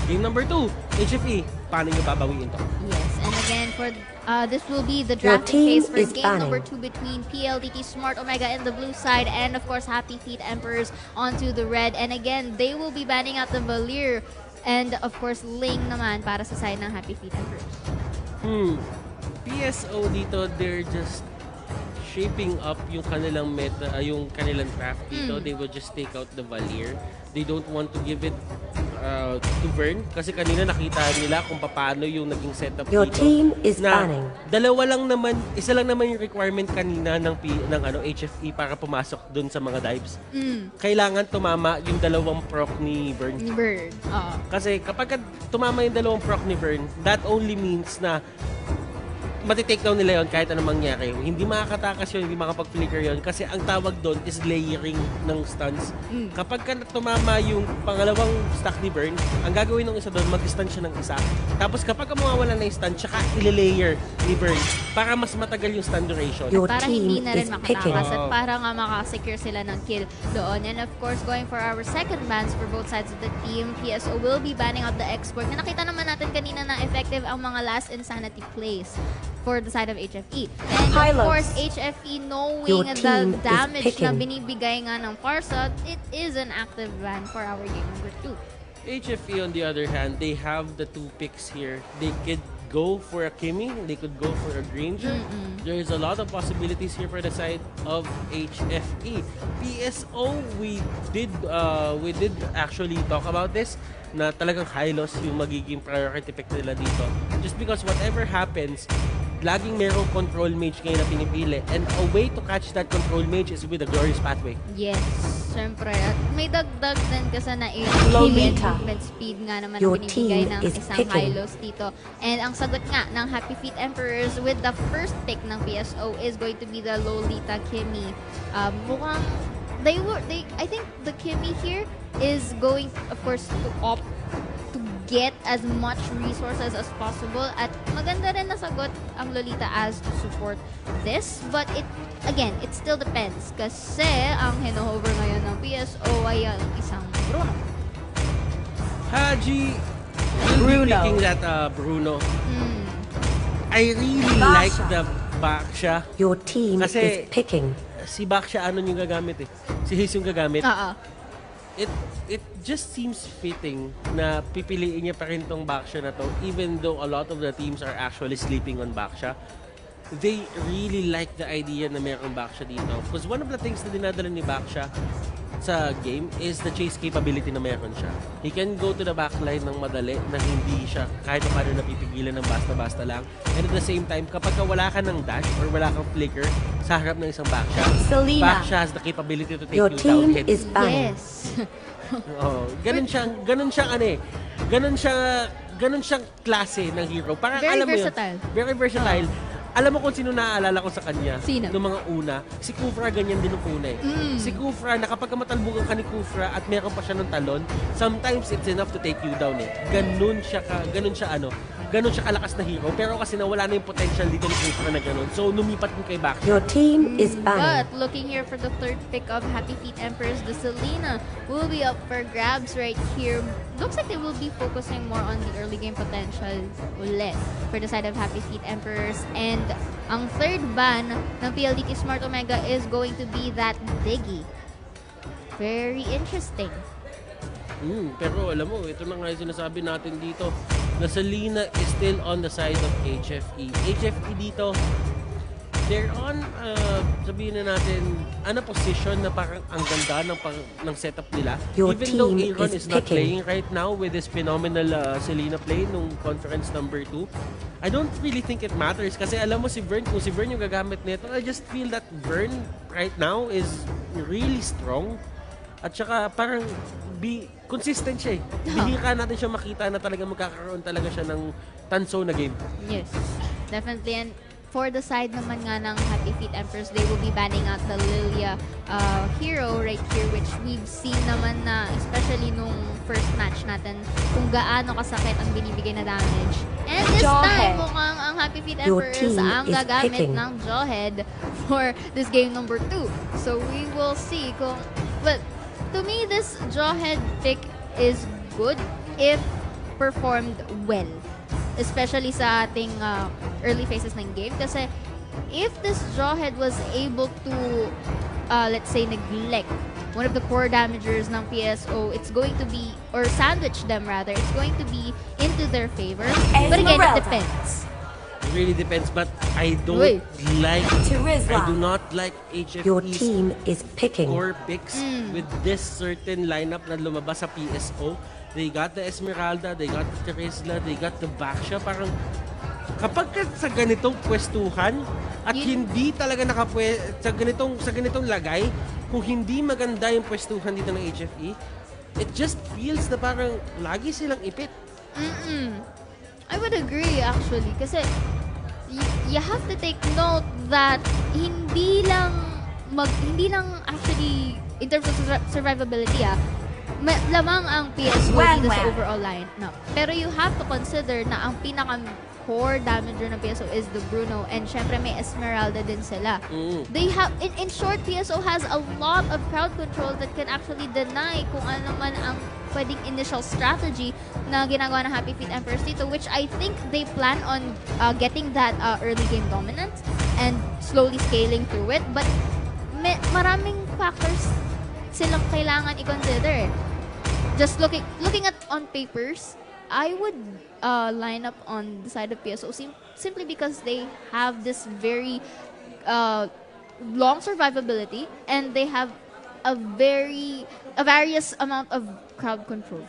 Game number 2, HFE. Paano nyo babawiin to? Yes, and again, for this will be the Your drafting team phase for is game number banning. 2 between PLDT-SMART Omega in the blue side and of course Happy Feet Emperors onto the red. And again, they will be banning out the Valir and of course Ling naman para sa side ng Happy Feet Emperors. PSO dito, they're just shaping up yung kanilang meta, yung kanilang craft dito. They will just take out the Valir. They don't want to give it to Vern kasi kanina nakita nila kung paano yung naging setup Your dito. team is Na banning. isa lang naman yung requirement kanina ng HFE para pumasok dun sa mga dives. Kailangan tumama yung dalawang proc ni Vern. Ni Bird. Kasi kapag tumama yung dalawang proc ni Vern, that only means na matitake down nila yon kahit anong mangyari. Hindi makakatakas yun, hindi makapag-flicker yun kasi ang tawag doon is layering ng stuns. Kapag tumama yung pangalawang stack ni Burn, ang gagawin ng isa doon, mag-stun siya ng isa. Tapos kapag mawawala na yung stun, tsaka ile-layer ni Burn para mas matagal yung stun duration. Your Para team hindi na rin is picking. makatakas at para nga makasecure sila ng kill doon. And of course, going for our second bans for both sides of the team, PSO will be banning out the export. Na nakita naman natin kanina na effective ang mga last insanity plays for the side of HFE. And of course, HFE knowing the damage na binibigay nga ng Parsa, it is an active ban for our game number 2. HFE on the other hand, they have the 2 picks here. They could go for a Kimi, they could go for a Granger. There's a lot of possibilities here for the side of HFE. PSO, we did actually talk about this na talagang high loss yung magiging priority pick nila dito. Just because whatever happens, laging merong control mage ngayon na pinipili. And a way to catch that control mage is with a glorious pathway. Yes, syempre. At may dagdag din kasi na Lolita. movement speed nga naman Your ang binibigay team ng is isang picking. Hylos dito. And ang sagot nga ng Happy Feet Emperors with the first pick ng PSO is going to be the Lolita Kimi. Mukhang I think the Kimi here is going, of course, to opt to get as much resources as possible at maganda rin nasagot ang Lolita as to support this, but it still depends kasi ang hinohover ngayon ng PSO ay ang isang Bruno. Haji will be picking that Bruno. I really like the Baksha. Your team Kasi is picking. si Baksha ano yung gagamit eh. Si Haze yung gagamit. It just seems fitting na pipiliin niya pa rin tong Baksha na to even though a lot of the teams are actually sleeping on Baksha. They really like the idea na mayroong Baksha dito. Because one of the things na dinadala ni Baksha sa game is the chase capability na meron siya. He can go to the backline ng madali na hindi siya kahit paano napipigilan ng basta-basta lang. And at the same time, kapag wala ka ng dash or wala kang flicker sa harap ng isang Baksha, Baksha has the capability to take Your you team down hit. is banning. Yes. Ganun siyang klase ng hero. Parang Very alam mo versatile. Yun, very versatile. Alam mo kung sino naaalala ko sa kanya? Sino? Noong mga una. Si Kufra, ganyan din nung una eh. Si Kufra, na kapag matalbugan ka ni Kufra at meron pa siya ng talon, sometimes it's enough to take you down eh. Ganun siya kalakas na hero. Pero kasi nawala na yung potential dito ni Kufra na ganun. So, lumipat mo kay Baksha. Your team is But banning. looking here for the third pick of Happy Feet Emperors, the Selena will be up for grabs right here. Looks like they will be focusing more on the early game potential ulit for the side of Happy Feet Emperors. And ang third ban ng PLDT-SMART Omega is going to be that Diggy. Very interesting. Pero alam mo, ito na nga yung sinasabi natin dito na Selena is still on the side of HFE. HFE dito, they're on, sabihin na natin, position na parang ang ganda ng setup nila. Your Even though team Aaron is is not picking. playing right now with this phenomenal Selena play nung conference number 2, I don't really think it matters kasi alam mo kung si Vern yung gagamit nito, I just feel that Vern right now is really strong. At saka parang consistent siya eh. Bihira natin siya makita na talaga magkakaroon talaga siya ng tanso na game. Yes, definitely. And for the side naman nga ng Happy Feet Emperors, they will be banning out the Lilia hero right here, which we've seen naman na, especially nung first match natin, kung gaano kasakit ang binibigay na damage. And this time, mukhang ang Happy Feet Your Emperors team ang is gagamit picking. ng Jawhead for this game number 2. So we will see but to me, this Jawhead pick is good if performed well. Especially sa ating early phases ng game. Kasi if this Jawhead was able to, let's say, neglect one of the core damagers ng PSO, it's going to be, or sandwich them rather, it's going to be into their favor. But again, it depends. It really depends, but I don't like, I do not like Your HFE's team is picking. core picks with this certain lineup na lumabas sa PSO. They got the Esmeralda, they got the Terizla, they got the Baxia. Parang kapag sa ganitong pwestuhan at hindi talaga sa ganitong lagay, kung hindi maganda yung pwestuhan dito ng HFE, it just feels na parang lagi silang ipit. I would agree actually kasi you have to take note that hindi lang actually in terms of survivability lamang ang PSO dito sa overall line. No. Pero you have to consider na ang pinaka-core damager ng PSO is the Bruno, and syempre may Esmeralda din sila. They have, in short, PSO has a lot of crowd control that can actually deny kung ano man ang pwedeng initial strategy na ginagawa ng Happy Feet Emperors dito, which I think they plan on getting that early game dominance and slowly scaling through it. But maraming factors silang kailangan i-consider. Just looking at on papers, I would line up on the side of PSO simply because they have this very long survivability and they have a various amount of crowd control.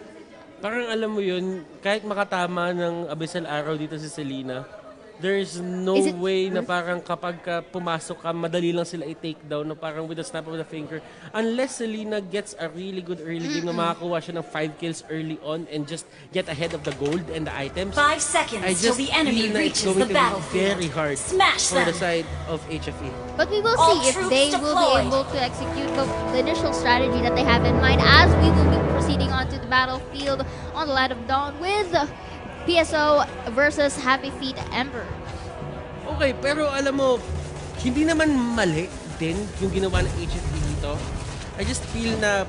Parang alam mo yun, kahit makatama ng Abyssal Arrow dito si Selena, there's no way na parang kapag pumasok ka, madali lang sila i-take down na parang with a snap of the finger. Unless Selena gets a really good early game na makakuha siya ng 5 kills early on and just get ahead of the gold and the items. 5 seconds till the enemy reaches the battlefield. Very hard for the side of HFE. But we will see if they will be able to execute the initial strategy that they have in mind as we will be proceeding on to the battlefield on the Light of Dawn with PSO versus Happy Feet Emperor. Okay, pero alam mo, hindi naman mali din yung ginawa ng HFE dito. I just feel na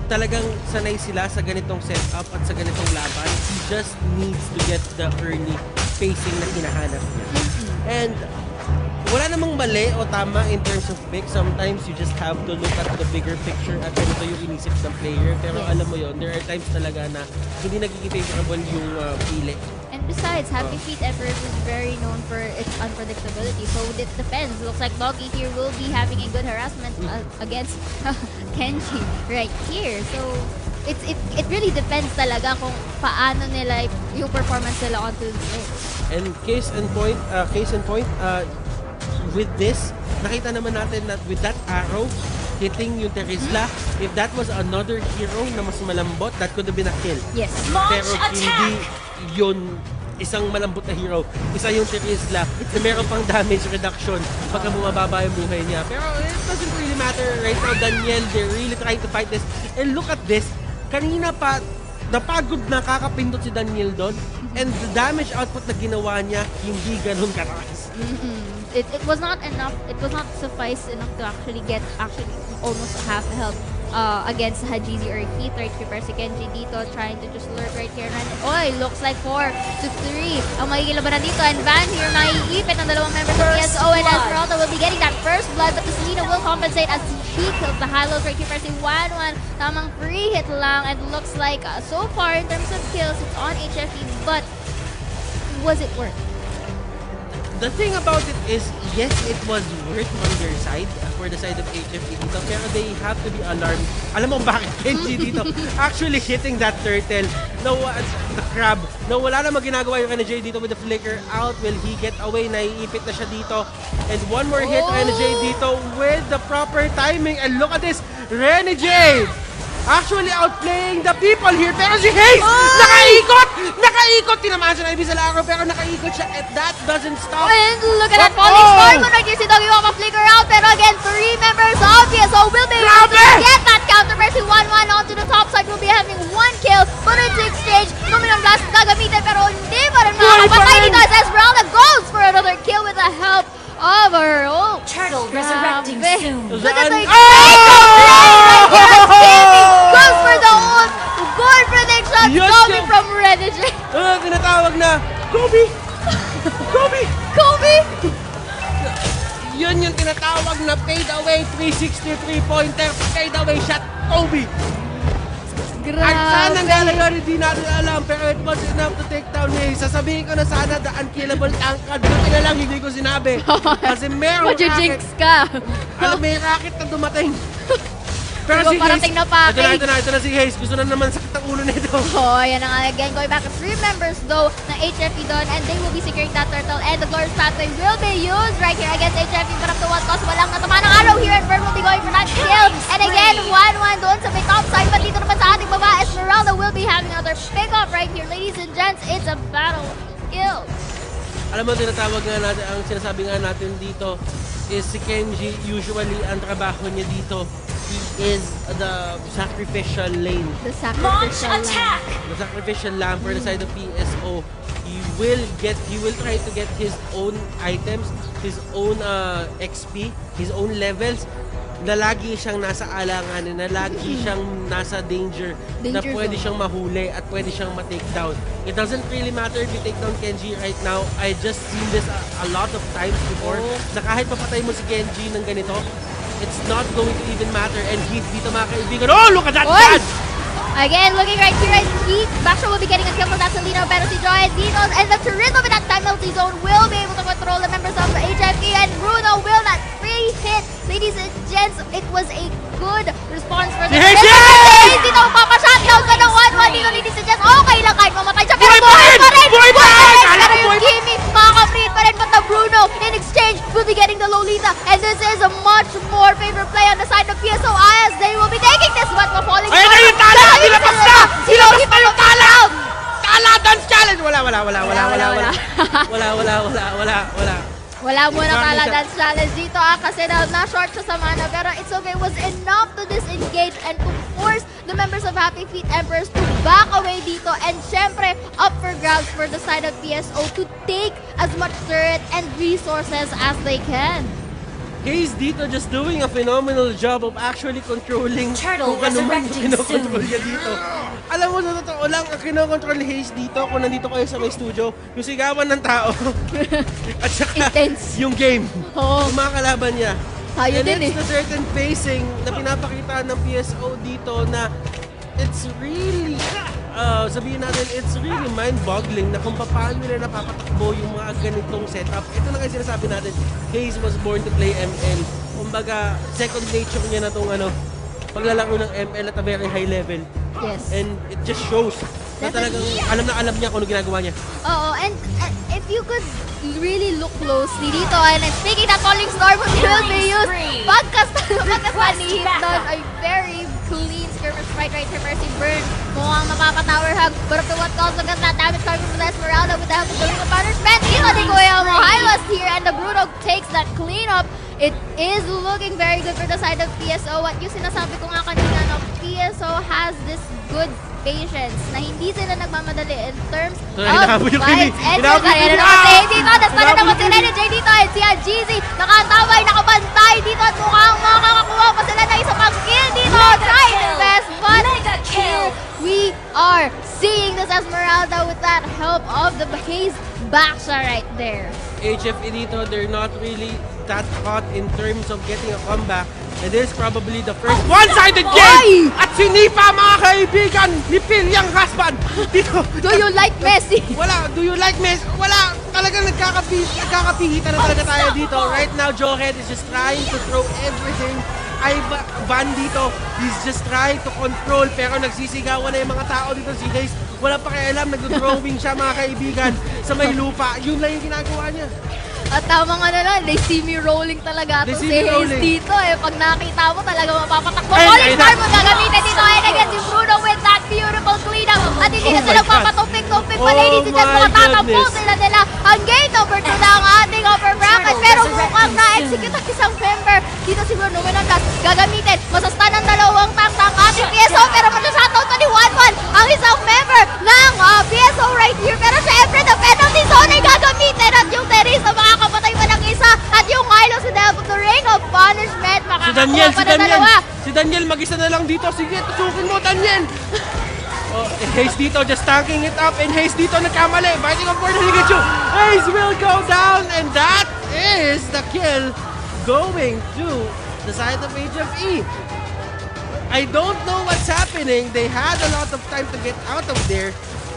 talagang sanay sila sa ganitong setup at sa ganitong laban. He just needs to get the early pacing na hinahanap niya. And wala namang mali o tama in terms of pick. Sometimes you just have to look at the bigger picture at ganito yung inisip ng player. Pero alam mo yon, there are times talaga na hindi nagiging favorable yung pili. And besides, Happy Feet Emperors is very known for its unpredictability. So it depends. Looks like Doggy here will be having a good harassment against Kenji right here. So it really depends talaga kung paano nila yung performance nila onto the game. And case in point, with this, nakita naman natin that with that arrow hitting yung Terizla, if that was another hero na mas malambot, that could have been a kill. Yes. Pero hindi yun isang malambot na hero. Isa yung Terizla na meron pang damage reduction pagka bumababa yung buhay niya. Pero it doesn't really matter right now. Daniel, they're really trying to fight this. And look at this. Kanina pa, napagod na kakapindot si Daniel doon. And the damage output na ginawa niya, hindi ganun karakas. It was not enough. It was not suffice enough to actually get almost half health against Hajizi or Keith. Right, prepare si Kenji dito, trying to just lurk right here. Oy, looks like 4 to 3 ang magiging labanan dito. And Van here, maiipit ng dalawang members of PSO. And Esmeralda will be getting that first blood, but the Selena will compensate as she kills the high lows right here. Prepare si 1-1. Tamang free hit lang. And looks like so far in terms of kills, it's on HFE. But was it worth? The thing about it is, yes, it was worth on their side, for the side of HFE dito, pero they have to be alarmed. Alam mo bakit Kenji dito actually hitting that turtle, the crab, na wala namang ginagawa yung NJ dito with the flicker out. Will he get away? Naiipit na siya dito. And one more hit, NJ dito with the proper timing. And look at this, NJ actually outplaying the people here. Pero si Hayes, nakaikot! Tinamaan siya na Abyssal Arrow, pero nakaikot siya. And that doesn't stop. And look at that falling star. Right here, si Doggy Waka flicker out. Pero again, 3 members of PSO will be able to get that counter. Versus 1-1 onto the top side. Will be having 1 kill. But it's exchange. Luminong blast gagamitin, pero hindi pa rin makakapatay dito. As Esmeralda goes for another kill with the help of her ult. Turtle resurrecting soon. Look at the exchange of play right here. Goes for the ult. Good prediction coming from Renegade. tinatawag na Kobe! Kobe! Kobe! Yun yung tinatawag na fade away 360 3-pointer, fade away shot, Kobe! At saan ang galing hindi natin alam, pero it was enough to take down Hayes. Sasabihin ko na sana the unkillable tankard. Buti na lang hindi ko sinabi. Kasi merong racket. Majijinx ka. Alam, may racket na dumating. Pero Pero parating na package. Ito na si Hayes. Gusto na naman sakit ang ulo nito. Oh, yan na nga again. Going back to 3 members though na HFE doon, and they will be securing that turtle, and the glorious pathway will be used right here against HFE, but up to what cost, walang natama ng araw here, and Bird will be going for that kill. And again, 1-1 doon sa may top side, but dito naman sa ating baba, Esmeralda will be having another pick up right here. Ladies and gents, it's a battle of skills. Alam mo, tinatawag nga natin, ang sinasabi nga natin dito is si Kenji, usually ang trabaho niya dito, he is the sacrificial lane. The Launch sacrificial attack! The sacrificial lamb for the side of PSO. He will try to get his own items, his own XP, his own levels, na lagi siyang nasa alanganin, na lagi siyang nasa danger na pwede zone. siyang mahuli at pwede siyang ma-take down. It doesn't really matter if you take down Kenji right now. I just seen this a lot of times before, na kahit papatay mo si Kenji ng ganito, it's not going to even matter. And Heath dito mga kaibigan. Oh, look at that Oy! dad! Again, looking right here at Heath. Baksha will be getting a kill from that Selena, pero si Joy Dino and the Turismo in that penalty zone will be able to control the members of the HFE, and Bruno will not free hit. Ladies and gents, it was a good response for the Yes! Hayes dito, papashotdown ka ng 1-1 dito, ladies and gents. Okay lang kahit mamatay siya, pero buhay pa rin! Buhay pa rin! Pero yung Kimmy, makaka-free pa rin, but the Bruno, in exchange, will be getting the Lolita, and this is a much more favorite play on the side of PSO as they will be taking this, but falling Ayun na yung tala! Nilabas na! Nilabas na yung tala! out! Tala dance challenge! Wala. Wala muna Exactly pala siya. dance challenge dito kasi na-short siya sa mana, pero it's okay. It was enough to disengage and to force the members of Happy Feet Emperors to back away dito, and syempre up for grabs for the side of PSO to take as much turret and resources as they can. Hayes dito just doing a phenomenal job of actually controlling Turtle kung ano man yung resurrecting kinokontrol soon. niya dito. Alam mo, sa totoo lang, ang kinokontrol ni Hayes dito, kung nandito kayo sa may studio, yung sigawan ng tao. At saka, Intense. yung game. Oo. Yung mga kalaban niya. Tayo And din it's the certain pacing na pinapakita ng PSO dito na it's really, sabihin natin, it's really mind-boggling na kung paano nila napapatakbo yung mga ganitong setup. Ito na kasi sinasabi natin, Hayes was born to play ML. Kumbaga, second nature niya na itong paglalaro ng ML at a very high level. Yes. And it just shows na talagang alam niya kung ano ginagawa niya. Oo, and if you could really look closely dito, and speaking that falling storm will be used, pagkas ni Heath doon ay very clean skirmish right here for si Bird. Mukhang mapapatower hug, but up to what cost, look at that damage coming from the Esmeralda with the help of the ring of punishment. Dito ni Kuya Mohilas here, and the Bruno takes that cleanup. It is looking very good for the side of PSO. At yung sinasabi ko nga kanina, no, PSO has this good patience na hindi sila nagmamadali in terms of Hinahabol yung fights. Kimi. And Hinahabol kaya yung na naman Kimi. si dito. Tapos pala naman si Hinahabol yung Nene J dito. And si Jeezy nakatabay, nakabantay dito. At mukhang makakakuha pa sila na isa pang kill dito. Try their best, but Mega kill! we are seeing this Esmeralda with that help of the Hayes Baksha right there. HFE dito, they're not really that hot in terms of getting a comeback. And this is probably the first one-sided game! At sinipa mga kaibigan ni Pilyang husband! Dito! Do you like Messi? Wala! Do you like Messi? Wala! Talagang nagkakapihitan na talaga tayo dito. Right now, Joehead is just trying to throw everything. Ay, Van dito, he's just trying to control, pero nagsisigawan na yung mga tao dito. Si Hayes, wala pa kaya alam, nag-drawing siya mga kaibigan sa may lupa. Yun lang yung ginagawa niya. At tama nga na lang, they see me rolling talaga They to see si me Hayes rolling. dito eh. Pag nakita mo talaga mapapatakbo. Ay, Falling ayun star na. mo gagamitin dito. And again, si Bruno with that beautiful cleanup. At hindi na Oh sila my God. papatumpik-tumpik pa. Oh Ladies and gents, my mga tatampo goodness. sila nila. Ang game number 2 na ang ating upper bracket. Pero mukhang na-execute ang isang member. Dito si Bruno Menondas gagamitin. Masastan ang dalawang tanks ang ating PSO. Pero masashoutout na ni 1-1 ang isang member ng PSO right here. Pero syempre, the penalty zone ay gagamitin. At yung Teresa makakapatay pa ng isa. At yung Milo sa depth of the ring of punishment. Si Daniel, Makakakuha pa ng dalawa. Si Daniel, mag-isa na lang dito. Sige, tusukin mo, Daniel! And Hayes dito just tanking it up. And Hayes dito nagkamali. Fighting on board the Pikachu. Hayes will go down. And that is the kill going to the side of HFE. I don't know what's happening. They had a lot of time to get out of there.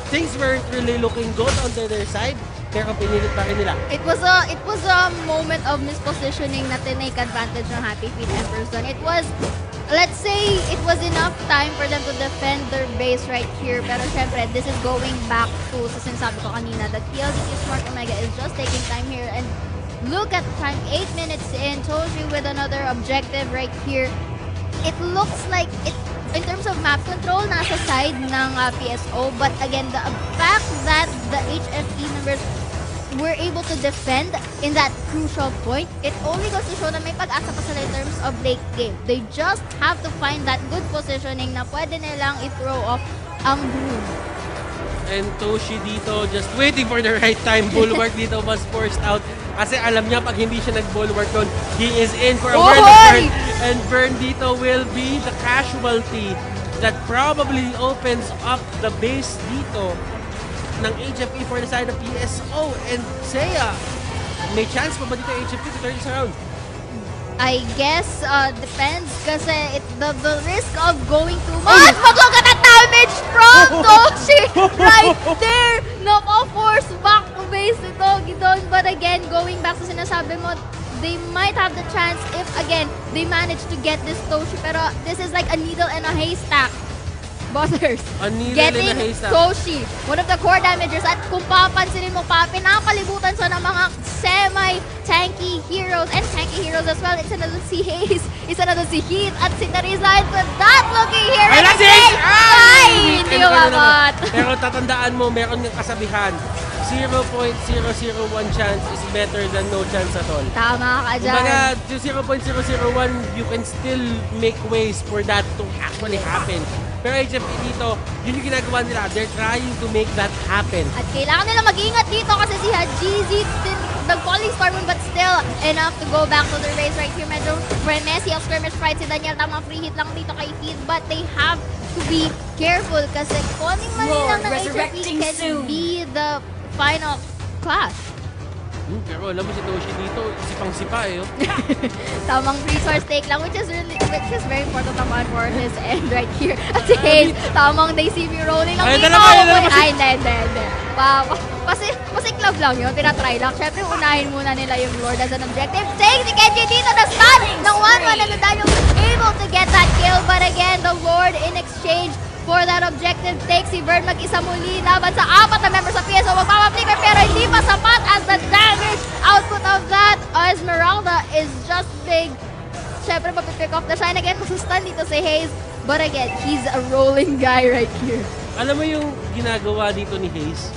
Things weren't really looking good on their side. Pero pinilit pa rin nila. It was a moment of mispositioning na tinake advantage ng Happy Feet Emperors doon. It was, let's say, it was enough time for them to defend their base right here. Pero syempre, this is going back to sa sinasabi ko kanina that PLDT-SMART Omega is just taking time here. And look at the time, 8 minutes in. Toji with another objective right here. It looks like it, in terms of map control, nasa side ng PSO. But again, the fact that the HFE members were able to defend in that crucial point, it only goes to show na may pag-asa pa sila in terms of late game. They just have to find that good positioning na pwede nilang i-throw off ang broom. And Toshi dito just waiting for the right time. Bulwark dito was forced out. Kasi alam niya pag hindi siya nag-bulwark doon, he is in for a world of hurt. And Vern dito will be the casualty that probably opens up the base dito ng HFE for the side of PSO. And Seiya, may chance pa ba dito HFE to turn this around? I guess depends kasi the risk of going too much. But look at that damage from Toshi right there. Naka-force back to base ni Togi doon. But again, going back sa sinasabi mo, they might have the chance if again they manage to get this Toshi. Pero this is like a needle in a haystack. Bothers. Getting Toshi, one of the core damagers. At kung papansinin mo pa, pinapalibutan siya ng mga semi-tanky heroes and tanky heroes as well. It's another si Hayes, it's another si Heat, at si Tarizan. But that looking here, ay, ay, hindi umabot. Pero tatandaan mo, meron ng kasabihan. 0.001 chance is better than no chance at all. Tama ka dyan. Kumbaga, 0.001, you can still make ways for that to actually happen. Pero HFE dito, yun yung ginagawa nila. They're trying to make that happen. At kailangan nila mag-ingat dito kasi si GZ nag-falling star moon but still enough to go back to the race right here. Medyo messy ang skirmish fight si Daniel. Tamang free hit lang dito kay Feed, but they have to be careful kasi konting mali lang ng HFE can be the final class. Pero alam mo si Toshi dito, sipang-sipa eh. Tamang resource take lang, which is very important naman for his end right here. At si Hayes, tamang they see me rolling lang dito. Ay, hindi. Kasi club lang yun, tinatry lang. Siyempre, unahin muna nila yung Lord as an objective. Take si Kenji dito, na stun ng 1-1 and Daniel able to get that kill. But again, the Lord in exchange for that objective take si Vern mag-isa muli laban sa 4 na members sa PSO. Magpapaflicker pero hindi pa sapat as the damage output of that Esmeralda is just big. Siyempre mapipick off the shine again. Masustan dito si Hayes. But again, he's a rolling guy right here. Alam mo yung ginagawa dito ni Hayes?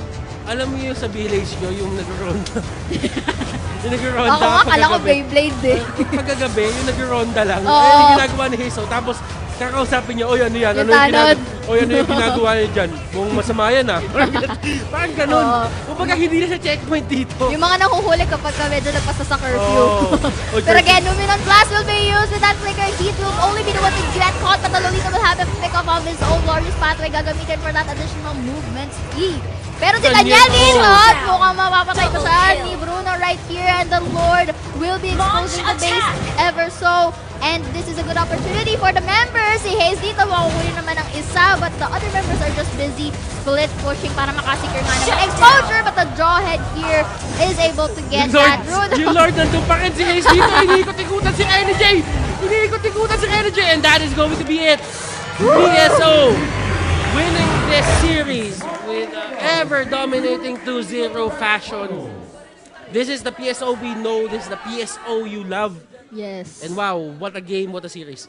Alam mo yung sa village nyo, yung nag-ronda. Yung nag-ronda. Ako nga, kala ko Beyblade eh. Pagkagabi, yung nag-ronda lang. Oo. Ayun yung ginagawa ni Hayes. Tapos, kakausapin niya, oy, ano yan? Ano yung ginagawa niya dyan? Mukhang masama yan ah. Parang ganun. Kumbaga, hindi na siya checkpoint dito. Yung mga nahuhuli kapag medyo nagpasa sa curfew. Pero again, Luminant Blast will be used with that flicker. Heat will only be the one to get caught, but the Lolita will have to pick off of his own glorious pathway gagamitin for that additional movement speed. Pero si Daniel dito, mukhang mapapatay pa siya ni Bruno right here, and the Lord will be exposing the base ever so. And this is a good opportunity for the members. Si Hayes dito, makukunin naman ang isa, but the other members are just busy split pushing para makasecure nga naman exposure, but the Jawhead here is able to get that Bruno. Yung Lord, nandun pa rin si Hayes dito, iniikot-ikutan si Energy! Iniikot-ikutan si Energy, and that is going to be it. PSO winning this series with ever-dominating 2-0 fashion. This is the PSO we know. This is the PSO you love. Yes. And wow, what a game, what a series.